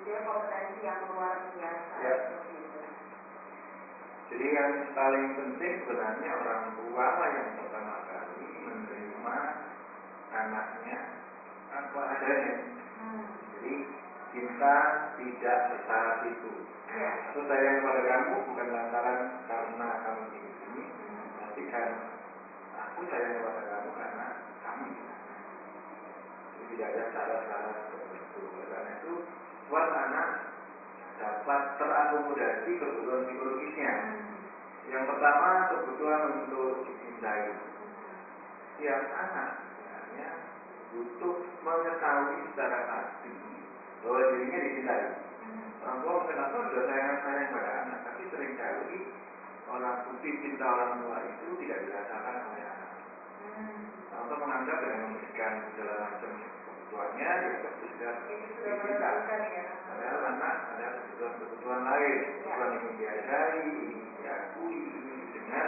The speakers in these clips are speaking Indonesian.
dia kompetensi yang luar biasa. Ya. Jadi yang paling penting sebenarnya orang tua yang pertama kali menerima anaknya apa adanya. Jadi cinta tidak bersyarat itu. Aku sayang kepada kamu bukan lantaran karena kamu ini, tapi kan aku sayang kepada kamu karena kamu. Jadi tidak ada syarat-syarat tertentu. Karena itu buat anak dapat terakomodasi kebutuhan psikologisnya. Yang pertama kebutuhan untuk dicintai. Setiap anak sebenarnya butuh mengetahui secara pasti bahwa dirinya dicintai. Orang tua kenapa sudah sayang pada anak, tapi seringkali orang putih cinta orang tua itu tidak dirasakan oleh anak. Orang tua menganggap dengan memberikan segala macam kebutuhannya, dia sudah dicinta. Padahal anak ada kebutuhan lain, kebutuhan ingin dihargai, ingin diakui, dengan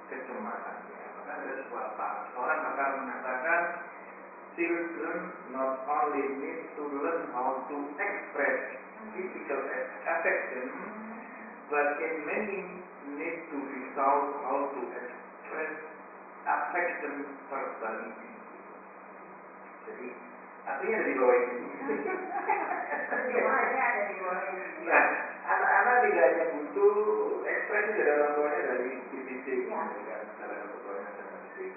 kecemasannya. Maka ada sebuah seorang bakal mengatakan, children not only need to learn how to express physical affection, but in many need to be taught how to express affection verbally. Jadi artinya ada di bawah ini. Ada di bawah ini. Nah, anak-anak tidak hanya butuh ekspresi dari orang tuanya dari fisik,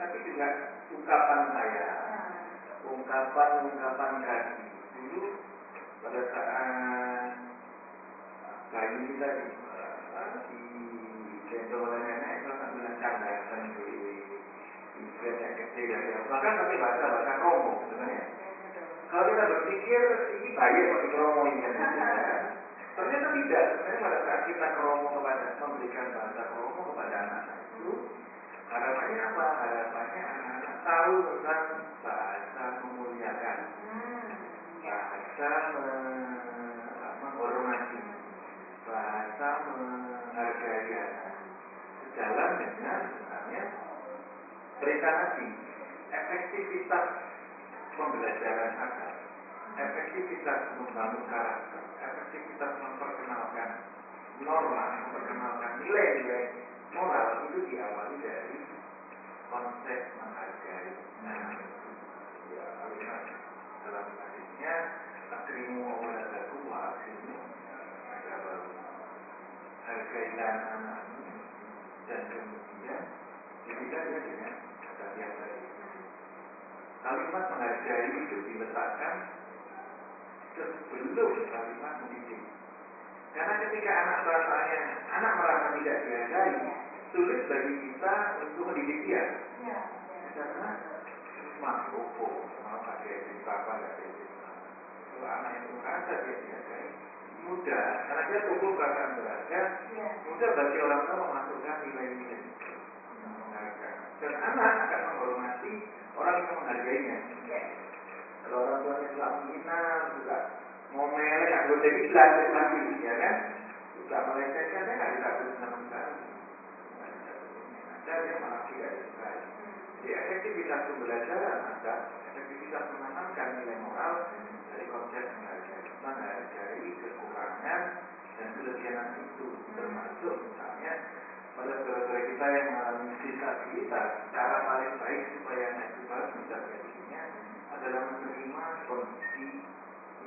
tapi juga ungkapan saya, ungkapan kasih. Dulu pada saat bayi kita di gendong oleh nenek, itu akan bilang candaan di gereja kecil dari bahkan pakai bahasa Romo sebenarnya. Kalau kita berpikir ini bayi atau dikromo ini kan? Ternyata tidak. Sebenarnya pada saat kita kromo kepada memberikan bahasa kromo kepada anak itu, harapannya apa? Harapannya anak-anak tahu tentang bahasa memuliakan, bahasa menghormati, bahasa menghargai anak. Sejalan dengan sebenarnya perintah Nabi, efektivitas pembelajaran agama, efektivitas membangun karakter, efektivitas memperkenalkan norma, memperkenalkan nilai-nilai moral itu diawali dari konsep menghargai. Nah, ya, kalimat dalam hadisnya akrimu awaladakum wa akrimu agabakum. Hargailah anakmu dan kemudian didikan dengan kata-kata tadi. Kalimat menghargai itu diletakkan sebelum kalimat mendidik. Karena ketika anak merasa tidak dihargai, sulit bagi kita untuk mendidik dia. Karena makhluk mau pakai cerita apa nggak cerita. Kalau anak yang merasa dia dihargai, mudah. Karena dia tumbuh perasaan berharga, mudah bagi orang tua memasukkan nilai-nilai menghargai. Dan anak akan menghormati orang yang menghargainya. Kalau orang tuanya telah menghina, juga ngomel, nggak boleh jadi belajar lagi, ya kan? Juga melecehkan, saya nggak ditakuti sama sekali. Ada yang malah tidak disukai. Jadi efektivitas pembelajaran ada, efektivitas menanamkan nilai moral dari konsep menghargai kekurangan dan kelebihan itu, termasuk misalnya pada saudara kita yang mengalami disabilitas, cara paling baik supaya anak itu harus bisa dirinya adalah menerima kondisi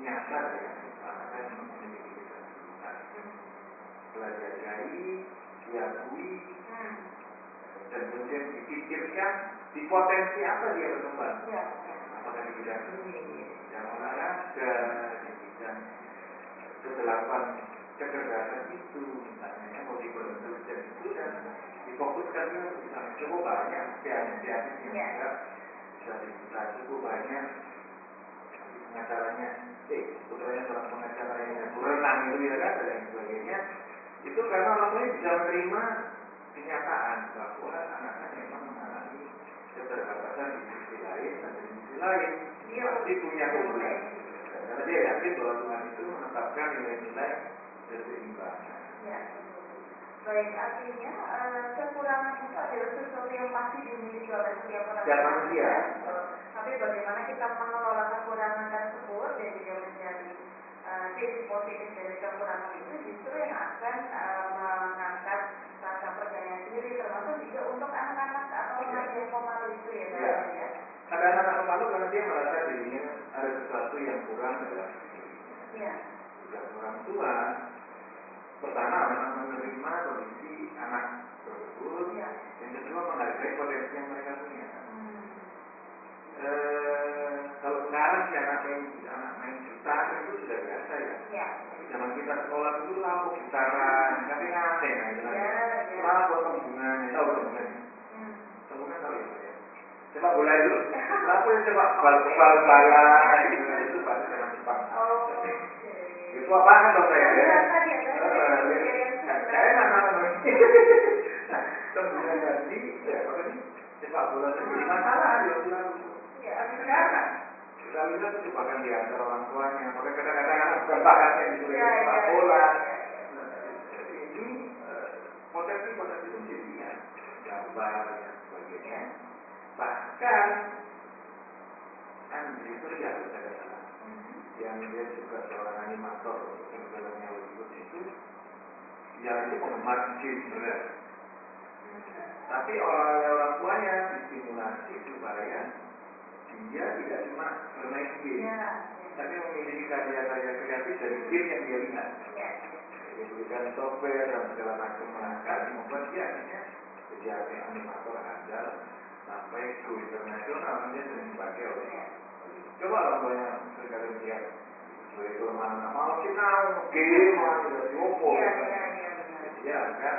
nyata ya, misalnya yang memiliki disabilitas. Pelajari, diakui, dan kemudian dipikirkan di potensi apa dia berkembang. Apakah di bidang seni, di bidang olahraga, di bidang kedelapan kecerdasan itu, misalnya mau dibentuk dan itu dan difokuskan misalnya cukup banyak pianis yang juga bisa dibuka cukup banyak pengacaranya, putranya seorang pengacara yang berenang itu ya kan dan sebagainya. Itu karena orang lain bisa menerima kenyataan bahwa anak-anak memang mengalami keterbatasan di sisi lain dan di sisi lain dia pasti punya hubungan karena dia yakin bahwa Tuhan itu menetapkan nilai-nilai keseimbangan. Ya. Baik, artinya kekurangan itu adalah sesuatu yang pasti dimiliki oleh setiap orang manusia. Tapi bagaimana kita mengelola kekurangan tersebut dan juga menjadi sisi positif dari kekurangan itu justru yang akan mengangkat rasa percaya diri, termasuk juga untuk anak-anak atau remaja pemalu itu ya. Ya. Ada anak pemalu karena dia merasa dirinya ada sesuatu yang kurang dalam dirinya. Ya. Dan orang tua pertama memang menerima kondisi anak tersebut, ya. Yang kedua menghargai potensi yang mereka punya. Kalau sekarang si anak main gitar itu sudah biasa ya. Ya. Zaman kita sekolah dulu lampu gitaran, tapi ngapain ya? Lampu tembungan, tahu tembungan? Tembungan tahu ya? Sepak bola itu, lampu yang sepak bola itu pada zaman Jepang. Itu apaan dong saya? Saya nama-nama. Tembungan tadi, sepak bola sendiri masalah dia bilang. Sekarang kita lihat itu bahkan di antara orang tuanya, maka kadang-kadang anak bukan bakatnya disuruh sepak bola. Ini potensi-potensi itu jadinya gambar dan sebagainya. Bahkan Andri Surya yang dia juga seorang animator untuk film-filmnya Hollywood itu, dia itu penggemar game benar. Tapi orang tuanya distimulasi supaya dia tidak cuma bermain game, tapi memiliki karya-karya kreatif dari game yang dia lihat. Dia berikan software dan segala macam perangkat, membuat dia akhirnya menjadi animator handal sampai go internasional. Dia sering dipakai oleh. Coba orang tuanya sekali lihat, begitu mana malah kita game malah tidak diopo. Dia akan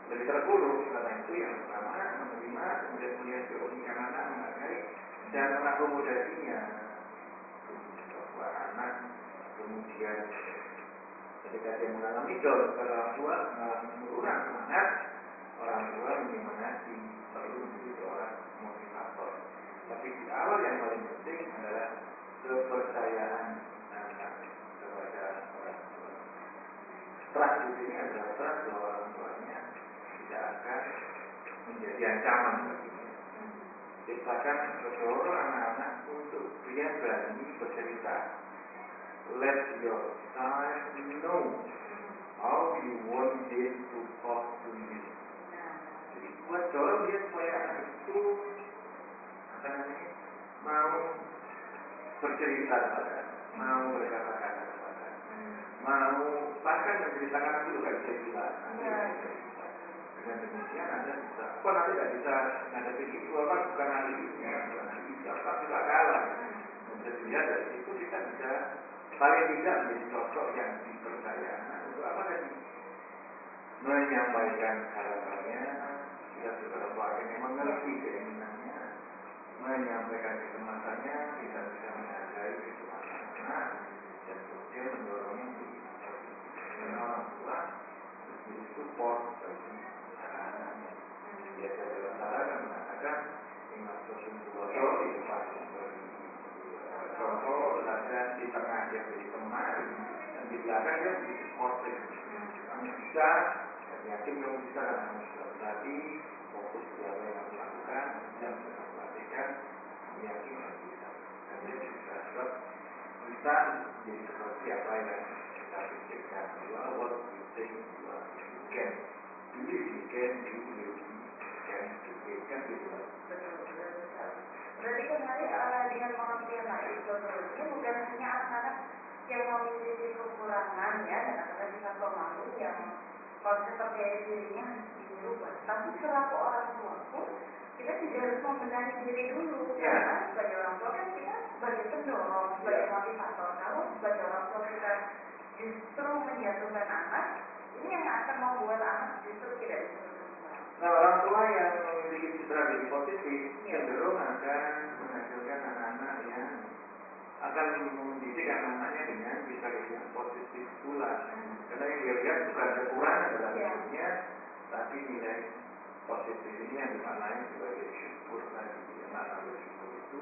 lebih terpuruk. Karena itu yang pertama menerima, kemudian melihat keunikan anak, menghargai dan mengakomodasinya. Bahwa anak kemudian ketika dia mengalami down orang tua, mengalami penurunan semangat, orang tua menyemangati, perlu menjadi seorang motivator. Tapi di awal yang paling penting adalah kepercayaan anak kepada orang tua. Trust di sini adalah trust bahwa orang tuanya tidak akan menjadi ancaman baginya. Ciptakan seluruh anak-anak untuk dia berani bercerita. Let your child know how you want it to talk to you. Jadi buat dorong dia supaya anak itu mau bercerita kepada, mau berkata-kata kepada, mau bahkan menceritakan dulu kan cerita. Dengan demikian Anda bisa, kok nanti tidak bisa menghadapi itu, apa bukan ahli ilmiah, bukan ahli apa bisa kalah. Dan dilihat dari situ kita bisa paling tidak menjadi sosok yang dipercaya untuk apa tadi? Menyampaikan harapannya, kita saudara yang mengerti keinginannya, menyampaikan kecemasannya, kita bisa menghargai kecemasan anak, dan kemudian mendorongnya menjadi karena orang tua menjadi support bagi anak-anaknya. Biasa dalam saran mengatakan ingat sesuatu di depan contoh ada di tengah dia jadi teman dan di belakang dia jadi support. Kamu bisa, yakin kamu bisa dan kamu sudah berlatih, fokus pada apa yang kamu lakukan dan kamu perhatikan, yakin kamu bisa. Dan dia bisa sebab kita jadi seperti apa yang kita pikirkan. You are what you think you are. You can. You can, you will be. Kan gitu. Berarti kembali dengan pengertian lain ini bukan hanya anak-anak yang memiliki kekurangan ya dan anak-anak sifat pemalu yang konsep percaya dirinya dirubah, tapi selaku orang tua pun kita tidak harus membenahi diri dulu karena sebagai orang tua kan kita sebagai pendorong, sebagai motivator. Kalau sebagai orang tua kita justru menjatuhkan anak, ini yang akan membuat anak justru tidak bisa. Nah, orang tua yang memiliki citra diri positif cenderung akan menghasilkan anak-anak yang akan mendidik anak-anaknya dengan citra diri yang positif pula. Karena yang dia lihat bukan kekurangan dalam hidupnya, tapi nilai positif ini yang dimaknai sebagai syukur tadi. Makna bersyukur itu,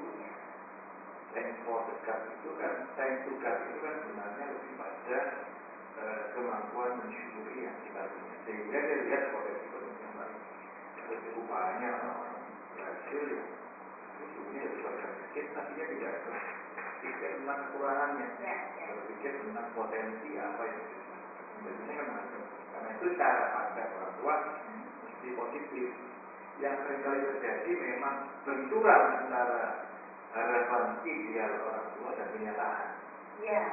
thank for the God itu kan, thank to God itu kan sebenarnya lebih pada kemampuan mensyukuri yang kita punya. Sehingga dia lihat potensi-potensi yang baik. Ada cukup banyak orang berhasil yang hidupnya daripada miskin, tapi dia tidak berpikir tentang kekurangannya, Ya. berpikir tentang potensi apa yang biasanya kan macam. Karena itu cara pandang orang tua mesti positif. Yang seringkali terjadi memang benturan antara harapan ideal orang tua dan kenyataan. Iya.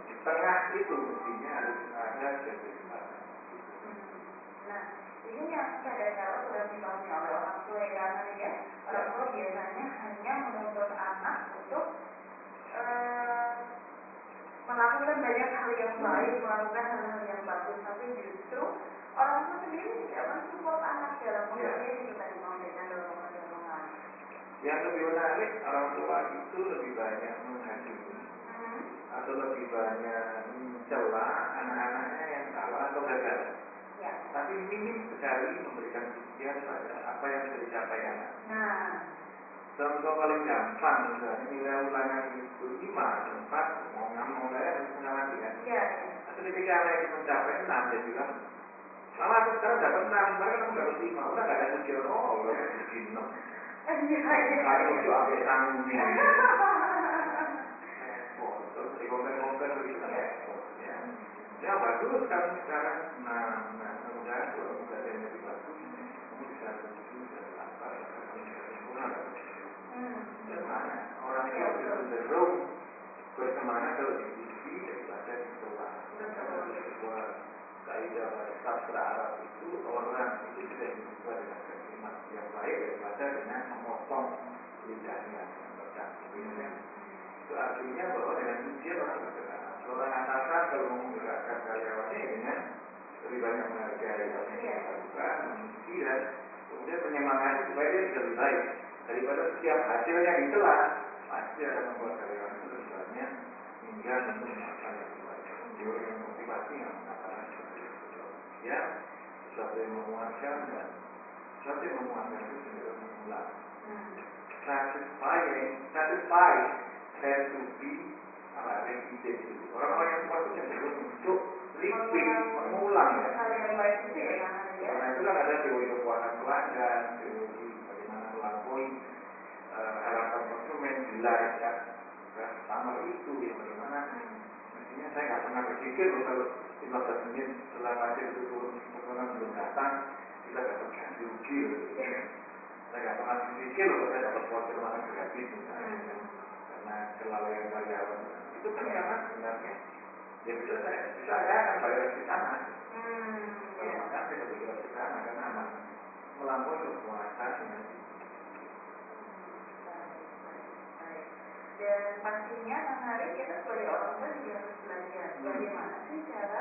Di tengah itu mestinya harus ada keseimbangan. Nah, ini yang kadang-kadang sudah dipahami oleh orang tua karena ya orang tua biasanya hanya menuntut anak untuk melakukan banyak hal yang baik, melakukan hal-hal yang bagus, tapi justru orang tua sendiri tidak mensupport anak dalam proses itu tadi memberikan dorongan-dorongan. Yang lebih menarik, orang tua itu lebih banyak menghakimi atau lebih banyak mencela anak-anaknya yang salah atau gagal. Ya. Tapi minim sekali memberikan pujian pada apa yang sudah dicapai anak. Nah, contoh paling gampang misalnya nilai ulangan itu 5, 4, mau 6, mau nggak harus mengalami kan. Iya. Tapi ketika anak itu mencapai 6, dia bilang, malah aku sekarang dapat 6, sekarang kamu dapat 5, udah nggak ada pujian, oh ya begini. Kalau itu ambil tanggung nih. Terus dikompar-kompar begitu ya. Ya bagus kamu sekarang, nah mudah-mudahan kalau mudah dan lebih bagus, kamu bisa lebih dari apa, kamu bisa sempurna. Bagaimana orang itu cenderung bersemangat kalau dipuji daripada dicela. Kalau sebuah kaidah sastra Arab itu orang itu tidak dibuat dengan kalimat yang baik daripada dengan memotong lidahnya. Itu artinya bahwa dengan pujian orang bergerak. Seorang atasan kalau menggerakkan karyawannya dengan lebih banyak menghargai apa yang dilakukan, memuji dan kemudian menyemangati supaya dia lebih baik daripada setiap hasilnya dicela, pasti akan membuat karyawan itu lebih banyak hingga menggunakan yang baik. Teori yang motivasi yang mengatakan seperti itu. Ya, sesuatu yang memuaskan dan sesuatu yang memuaskan itu cenderung mengulang. Satisfy tend to be repetitive. Orang-orang yang kuat itu cenderung untuk repeat, mengulang ya. Karena itu kan ada teori kepuasan pelanggan, teori bagaimana melampaui harapan konsumen, delight ya. Sama itu ya bagaimana. Mestinya saya nggak pernah berpikir kalau 15 menit setelah pasien itu turun pesanan belum datang, kita dapat ganti rugi. Saya nggak pernah berpikir saya dapat voucher makan gratis misalnya. Karena kelalaian karyawan itu kan karena sebenarnya ya betul saya akan bayar di sana. Kalau makan saya bayar di sana karena melampaui kepuasan dengan dan pastinya menarik kita sebagai orang tua juga harus belajar bagaimana sih cara